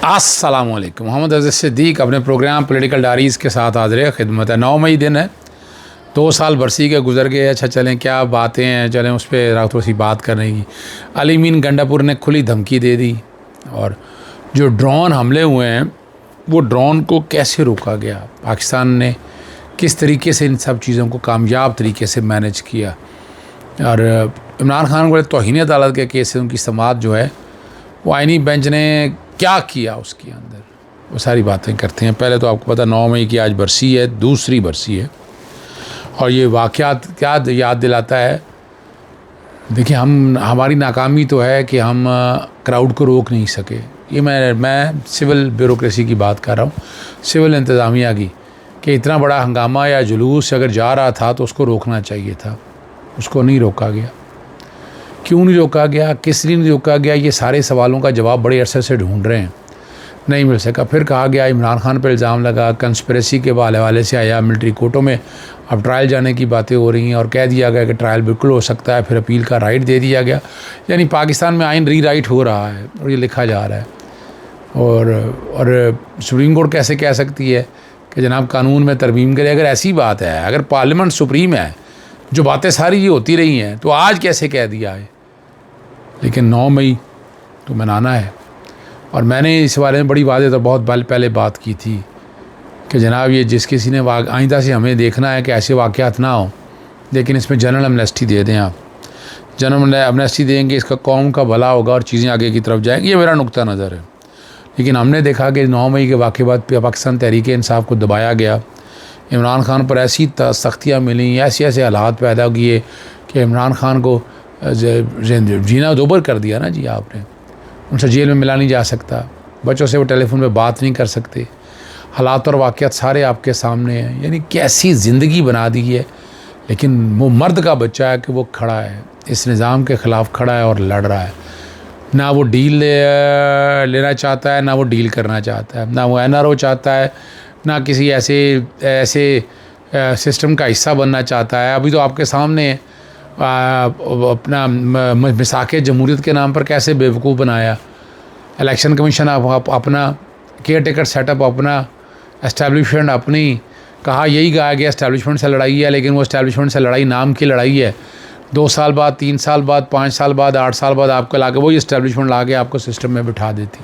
अस्सलाम वालेकुम। मोहम्मद अज़ीज़ सिद्दीक़ अपने प्रोग्राम पॉलिटिकल डायरीज़ के साथ हाज़िर खिदमत है। 9 मई दिन है, 2 साल बरसी के गुजर गए। अच्छा चलें, क्या बातें हैं, चलें उस पर थोड़ी सी बात करने की। अली मीन गंडापुर ने खुली धमकी दे दी, और जो ड्रोन हमले हुए हैं वो ड्रोन को कैसे रोका गया, पाकिस्तान ने किस तरीके से इन सब चीज़ों को कामयाब तरीके से मैनेज किया, और इमरान खान को तौहीन अदालत के केस से उनकी समाअत जो है वो आईनी बेंच ने क्या किया उसके अंदर, वो सारी बातें करते हैं। पहले तो आपको पता 9 मई की आज बरसी है, दूसरी बरसी है, और ये वाक़यात क्या याद दिलाता है। देखिए, हमारी नाकामी तो है कि हम क्राउड को रोक नहीं सके। ये मैं सिविल ब्यूरोक्रेसी की बात कर रहा हूँ, सिविल इंतज़ामिया की, कि इतना बड़ा हंगामा या जुलूस अगर जा रहा था तो उसको रोकना चाहिए था, उसको नहीं रोका गया। क्यों नहीं रोका गया, किस लिए नहीं रोका गया, ये सारे सवालों का जवाब बड़े अरसे से ढूंढ रहे हैं, नहीं मिल सका। फिर कहा गया इमरान खान पर इल्ज़ाम लगा, कंस्पिरेसी के हवाले से आया, मिलिट्री कोर्टों में अब ट्रायल जाने की बातें हो रही हैं, और कह दिया गया कि ट्रायल बिल्कुल हो सकता है, फिर अपील का राइट दे दिया गया। यानी पाकिस्तान में आइन रीराइट हो रहा है, और ये लिखा जा रहा है। और सुप्रीम कोर्ट कैसे कह सकती है कि जनाब कानून में तरमीम करे। अगर ऐसी बात है, अगर पार्लियामेंट सुप्रीम है, जो बातें सारी ये होती रही हैं, तो आज कैसे कह दिया है। लेकिन 9 मई तो मनाना है, और मैंने इस बारे में बड़ी वादे तो बहुत पहले बात की थी कि जनाब ये जिस किसी ने आइंदा से हमें देखना है कि ऐसे वाक़यात ना हो, लेकिन इसमें जनरल अमनेस्टी दे दें। आप जनरल अमनेस्टी देंगे, इसका कौम का भला होगा और चीज़ें आगे की तरफ जाएंगी, ये मेरा नुक्ता नज़र है। लेकिन हमने देखा कि 9 मई के वाक़े बाद पाकिस्तान तहरीक इंसाफ को दबाया गया, इमरान खान पर ऐसी सख्तियाँ मिली, ऐसे ऐसे हालात पैदा किए कि इमरान खान को जीना दोबर कर दिया ना जी आपने। उनसे जेल में मिला नहीं जा सकता, बच्चों से वो टेलीफोन पे बात नहीं कर सकते, हालात और वाक़यात सारे आपके सामने हैं। यानी कैसी ज़िंदगी बना दी है। लेकिन वो मर्द का बच्चा है कि वो खड़ा है, इस निज़ाम के ख़िलाफ़ खड़ा है और लड़ रहा है। ना वो डील लेना चाहता है, ना वो डील करना चाहता है, ना वो NRO चाहता है, ना किसी ऐसे सिस्टम का हिस्सा बनना चाहता है। अभी तो आपके सामने अपना मिसाक़े जमहूरियत के नाम पर कैसे बेवकूफ़ बनाया। इलेक्शन कमीशन अपना, केयर टेकर सेटअप अपना, एस्टेब्लिशमेंट अपनी, कहा यही कहा गया एस्टेब्लिशमेंट से लड़ाई है, लेकिन वो एस्टेब्लिशमेंट से लड़ाई नाम की लड़ाई है। 2 साल बाद, 3 साल बाद, 5 साल बाद, 8 साल बाद आपको ला के वही एस्टेब्लिशमेंट ला के आपको सिस्टम में बिठा देती,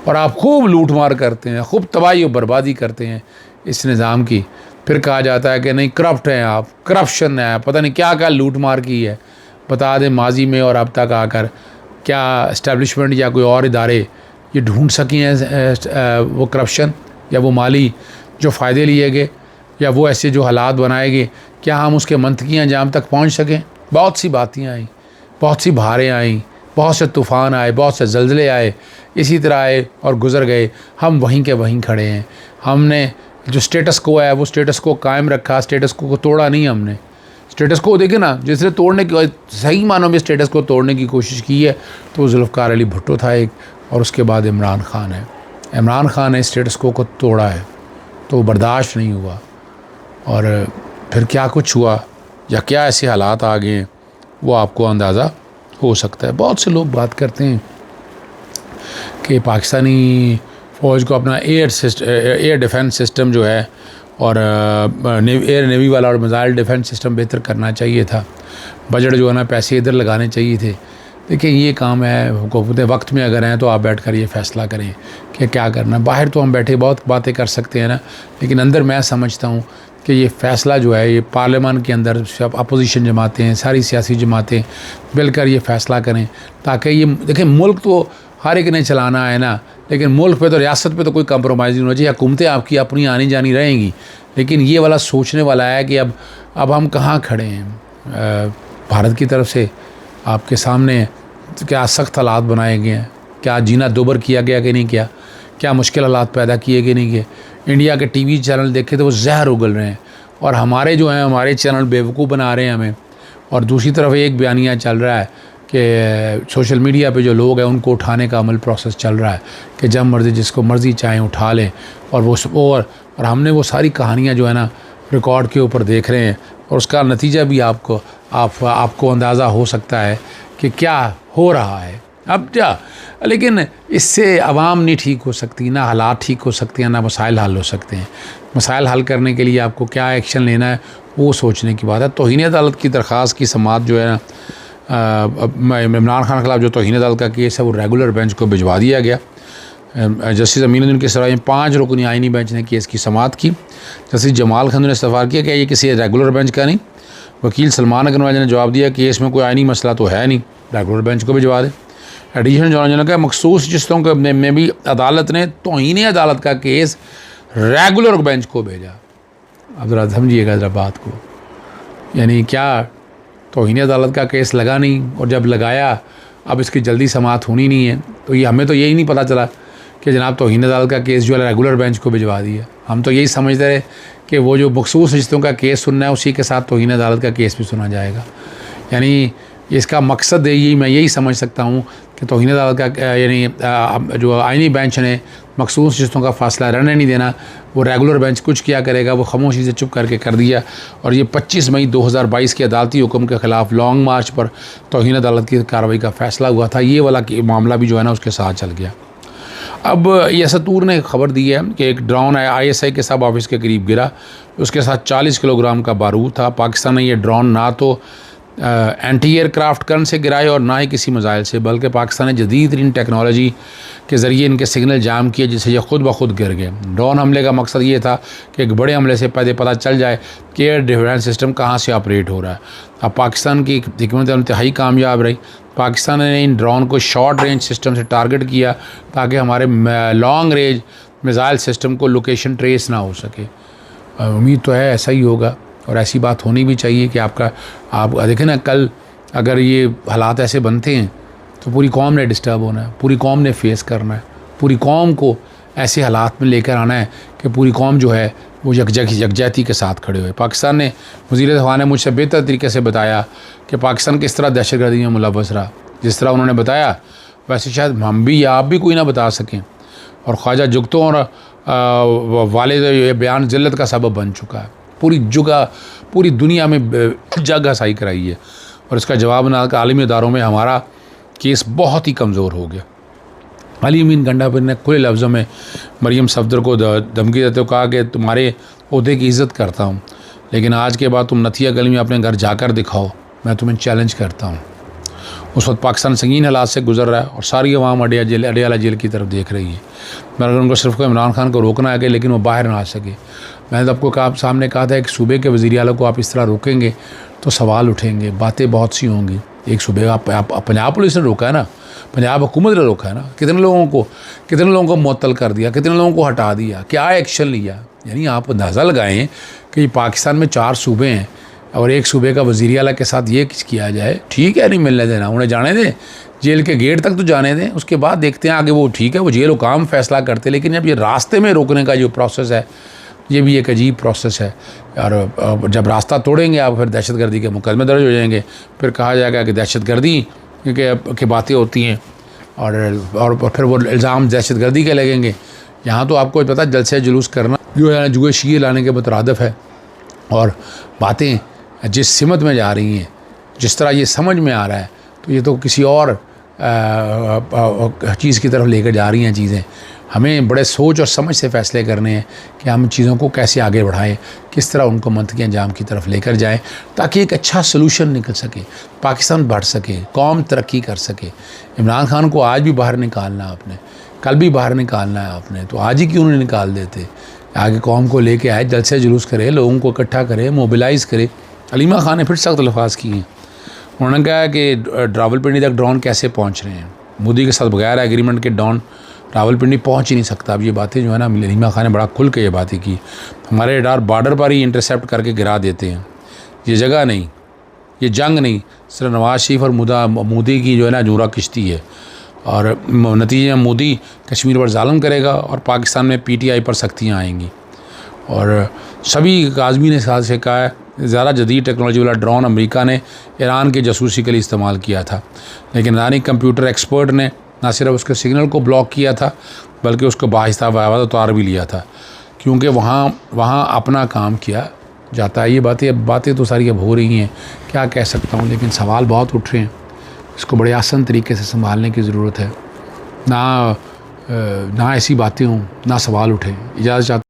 और आप खूब लूट मार करते हैं, खूब तबाही और बर्बादी करते हैं इस निज़ाम की। फिर कहा जाता है कि नहीं करप्ट हैं आप, करप्शन है, पता नहीं क्या क्या लूट मार की है। बता दें माजी में और अब तक आकर क्या एस्टेब्लिशमेंट या कोई और इदारे ये ढूंढ सकी हैं वो करप्शन या वो माली जो फ़ायदे लिए गए, या वो ऐसे जो हालात बनाए गए, क्या हम उसके मंतकी अंजाम तक पहुँच सकें। बहुत सी बातें आई, बहुत सी बहारें आईं, बहुत से तूफ़ान आए, बहुत से ज़लज़ले आए, इसी तरह आए और गुज़र गए। हम वहीं के वहीं खड़े हैं। हमने जो स्टेटस को है वो स्टेटस को कायम रखा, स्टेटस को तोड़ा नहीं। हमने स्टेटस को देखे ना, जिसने तोड़ने की, सही मानों में स्टेटस को तोड़ने की कोशिश की है तो वो जुल्फ़िकार अली भुट्टो था एक, और उसके बाद इमरान खान है। इमरान खान ने स्टेटस को तोड़ा है तो बर्दाश्त नहीं हुआ, और फिर क्या कुछ हुआ या क्या ऐसे हालात आ गए हैं वो आपको अंदाज़ा हो सकता है। बहुत से लोग बात करते हैं कि पाकिस्तानी फ़ौज को अपना एयर डिफेंस सिस्टम जो है, और एयर नेवी वाला और मिसाइल डिफेंस सिस्टम बेहतर करना चाहिए था। बजट जो है ना, पैसे इधर लगाने चाहिए थे। देखिए, ये काम है हुकूमत वक्त में अगर हैं तो आप बैठ कर ये फ़ैसला करें कि क्या करना। बाहर तो हम बैठे बहुत बातें कर सकते हैं ना, लेकिन अंदर मैं समझता हूँ कि ये फ़ैसला जो है, ये पार्लियामान के अंदर सब अपोजिशन जमातें हैं, सारी सियासी जमातें मिलकर ये फ़ैसला करें, ताकि ये देखें मुल्क तो हर एक ने चलाना है ना, लेकिन मुल्क पे तो, रियासत पे तो कोई कंप्रोमाइज़ नहीं होना चाहिए। हुकूमतें आपकी अपनी आनी जानी रहेंगी, लेकिन ये वाला सोचने वाला है कि अब हम कहाँ खड़े हैं। भारत की तरफ से आपके सामने क्या सख्त हालात बनाए गए हैं, क्या जीना दोबर किया गया कि नहीं किया, क्या मुश्किल हालात पैदा किए कि नहीं किए। इंडिया के TV चैनल देखे तो वो जहर उगल रहे हैं, और हमारे जो हैं हमारे चैनल बेवकूफ़ बना रहे हैं हमें। और दूसरी तरफ एक बयानिया चल रहा है कि सोशल मीडिया पे जो लोग हैं उनको उठाने का अमल प्रोसेस चल रहा है कि जब मर्ज़ी जिसको मर्ज़ी चाहें उठा लें, और हमने वो सारी कहानियाँ जो है ना रिकॉर्ड के ऊपर देख रहे हैं, और उसका नतीजा भी आपको अंदाज़ा हो सकता है कि क्या हो रहा है। अब क्या, लेकिन इससे आवाम नहीं ठीक हो सकती, ना हालात ठीक हो सकते हैं, ना मसाइल हल हो सकते हैं। मसाइल हल करने के लिए आपको क्या एक्शन लेना है वो सोचने की बात है। तौहीन अदालत की दरख्वास्त की समाअत जो है ना, इमरान खान के खिलाफ जो तौहीन अदालत का केस है वो रेगुलर बेंच को भिजवा दिया गया। जस्टिस अमीनुद्दीन के सराय में 5 रुकनी आइनी बेंच ने केस की समाअत की। जस्टिस जमाल खंड ने इस्तफार किया कि ये किसी रेगुलर बेंच का नहीं। वकील सलमान अगरवाल ने जवाब दिया कि केस में कोई आइनी मसला तो है नहीं, रेगुलर बेंच को भिजवा दे। एडिशनल जनरल ने कहा मखसूस जिस्तों के में भी अदालत ने तौहीन अदालत का केस रेगुलर बेंच को भेजा। अब ज़रा समझिएगा ज़रा बात को, यानी क्या तौहीन अदालत का केस लगा नहीं, और जब लगाया अब इसकी जल्दी समाअत होनी नहीं है, तो ये हमें तो यही नहीं पता चला कि जनाब तौहीन अदालत का केस जो है रेगुलर बेंच को भिजवा दिया। हम तो यही समझते रहे कि वो जो मखसूस रिश्तों का केस सुनना है उसी के साथ तौहीन अदालत का केस भी सुना जाएगा। यानी इसका मकसद यही, मैं यही समझ सकता हूँ कि तौहीन अदालत का यानी जो आइनी बेंच ने मखसूस रिश्तों का फ़ासला रहने नहीं देना, वो रेगुलर बेंच कुछ क्या करेगा, वो खामोशी से चुप करके कर दिया। और ये 25 मई 2022 के अदालती हुक्म के ख़िलाफ़ लॉन्ग मार्च पर तौहीन अदालत की कार्रवाई का फ़ैसला हुआ था। ये वाला मामला भी जो है ना उसके साथ चल गया। अब यसतूर ने खबर दी है कि एक ड्रोन ISI के सब ऑफिस के करीब गिरा, उसके साथ 40 किलोग्राम का बारूद था। पाकिस्तान ने यह ड्रोन ना तो एंटी एयरक्राफ्ट गन से गिराए और ना ही किसी मिसाइल से, बल्कि पाकिस्तान ने जदीद तरीन टेक्नोलॉजी के ज़रिए इनके सिग्नल जाम किए, जिससे ये खुद ब खुद गिर गए। ड्रोन हमले का मकसद ये था कि एक बड़े हमले से पहले पता चल जाए कि एयर डिफेंस सिस्टम कहाँ से ऑपरेट हो रहा है। अब पाकिस्तान की हिकमत इंतहाई कामयाब रही। पाकिस्तान ने इन ड्रोन को शॉर्ट रेंज सिस्टम से टारगेट किया ताकि हमारे लॉन्ग रेंज मिसाइल सिस्टम को लोकेशन ट्रेस ना हो सके। उम्मीद तो है ऐसा ही होगा, और ऐसी बात होनी भी चाहिए कि आप देखें ना, कल अगर ये हालात ऐसे बनते हैं तो पूरी कौम ने डिस्टर्ब होना है, पूरी कौम ने फेस करना है, पूरी कौम को ऐसे हालात में लेकर आना है कि पूरी कौम जो है वो यकजहती के साथ खड़े हुए। पाकिस्तान ने वज़ीर दफ़ा ने मुझसे बेहतर तरीके से बताया कि पाकिस्तान किस तरह दहशतगर्दी में मुलव्वस रहा। जिस तरह उन्होंने बताया वैसे शायद हम भी या आप भी कोई ना बता सकें। और ख्वाजा जुगतों और वालिद ये बयान ज़िल्लत का सबब बन चुका है। पूरी जगह पूरी दुनिया में जग हसाई कराई है, और इसका जवाब ना आलमी इदारों में हमारा केस बहुत ही कमज़ोर हो गया। अली अमीन गंडापुर ने खुले लफ्ज़ों में मरियम सफदर को धमकी देते हुए कहा कि तुम्हारे ओहदे की इज़्ज़त करता हूँ, लेकिन आज के बाद तुम नथिया गली में अपने घर जाकर दिखाओ, मैं तुम्हें चैलेंज करता हूँ। उस वक्त पाकिस्तान संगीन हालात से गुजर रहा है और सारी अवाम अडियाला जेल की तरफ देख रही है। मगर उनको सिर्फ इमरान खान को रोकना है, लेकिन वो बाहर ना आ सके। मैंने तो आपको सामने कहा था कि सूबे के वज़ीर आला को आप इस तरह रोकेंगे तो सवाल उठेंगे, बातें बहुत सी होंगी। एक सूबे आप पंजाब पुलिस ने रोका है ना, पंजाब हुकूमत ने रोका है ना, कितने लोगों को मुअत्तल कर दिया, कितने लोगों को हटा दिया, क्या एक्शन लिया। यानी आप अंदाज़ा लगाएं कि पाकिस्तान में 4 सूबे हैं और एक सूबे का वज़ीर आला के साथ ये किया जाए, ठीक है नहीं मिलने देना, उन्हें जाने दें, जेल के गेट तक तो जाने दें, उसके बाद देखते हैं आगे। वो ठीक है, वो जेल हुकाम फैसला करते, लेकिन जब ये रास्ते में रोकने का जो प्रोसेस है ये भी एक अजीब प्रोसेस है। और जब रास्ता तोड़ेंगे आप फिर दहशतगर्दी के मुकदमे दर्ज हो जाएंगे, फिर कहा जाएगा कि दहशतगर्दी की बातें होती हैं, और फिर वो इल्ज़ाम दहशतगर्दी के लगेंगे। यहाँ तो आपको पता है जलसे जुलूस करना जो है जुए शीए लाने के मुतरादिफ है, और बातें जिस सिमत में जा रही हैं, जिस तरह ये समझ में आ रहा है, तो ये तो किसी और चीज़ की तरफ लेकर जा रही हैं चीज़ें। हमें बड़े सोच और समझ से फ़ैसले करने हैं कि हम चीज़ों को कैसे आगे बढ़ाएं, किस तरह उनको मंतकी अंजाम की तरफ लेकर जाएं, ताकि एक अच्छा सलूशन निकल सके, पाकिस्तान बढ़ सके, कौम तरक्की कर सके। इमरान खान को आज भी बाहर निकालना आपने, कल भी बाहर निकालना है आपने, तो आज ही क्यों नहीं निकाल देते। आगे कौम को लेके आए, जलसे जुलूस करे, लोगों को इकट्ठा करे, मोबिलाइज़ करे। अलीमा खान ने फिर सख्त अल्फाज़ किए। उन्होंने कहा कि रावलपिंडी तक ड्रोन कैसे पहुँच रहे हैं, मोदी के साथ बगैर एग्रीमेंट के ड्रोन रावलपिंडी पहुंच ही नहीं सकता। अब ये बातें जो है ना अलीमा खान ने बड़ा खुल के ये बातें की। हमारे रडार बॉर्डर पर ही इंटरसेप्ट करके गिरा देते हैं। ये जगह नहीं, ये जंग नहीं, सिर्फ नवाज़ शरीफ और मोदी की जो है ना जूरा किश्ती है, और नतीजे में मोदी कश्मीर पर ज़ालम करेगा और पाकिस्तान में PTI पर सख्तियाँ आएंगी। और सभी काज़मी ने साथ से कहा है ज़्यादा जदीद टेक्नोलॉजी वाला ड्रोन अमेरिका ने ईरान के जासूसी के लिए इस्तेमाल किया था, लेकिन ईरानी कंप्यूटर एक्सपर्ट ने ना सिर्फ उसके सिग्नल को ब्लॉक किया था बल्कि उसको बाहिस्ता आवाज़ उतार भी लिया था, क्योंकि वहाँ अपना काम किया जाता है। ये बातें तो सारी अब हो रही हैं, क्या कह सकता हूँ, लेकिन सवाल बहुत उठ रहे हैं। इसको बड़े आसान तरीके से संभालने की ज़रूरत है, ना ऐसी बातें हों, ना सवाल उठे। इजाज़त चाहता